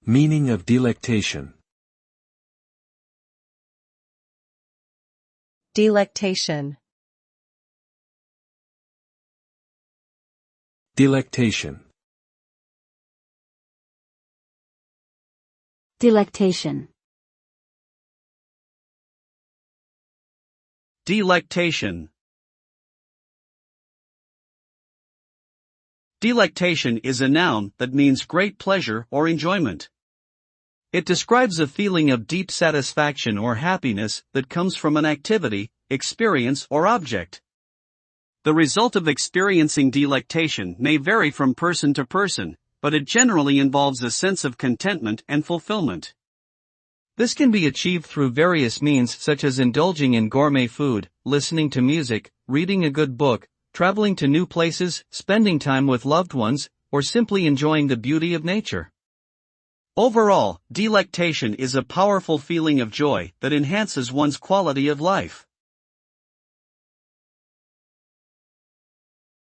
Meaning of delectation. Delectation. Delectation. Delectation. Delectation. Delectation is a noun that means great pleasure or enjoyment. It describes a feeling of deep satisfaction or happiness that comes from an activity, experience, or object. The result of experiencing delectation may vary from person to person, but it generally involves a sense of contentment and fulfillment. This can be achieved through various means such as indulging in gourmet food, listening to music, reading a good book, traveling to new places, spending time with loved ones, or simply enjoying the beauty of nature. Overall, delectation is a powerful feeling of joy that enhances one's quality of life.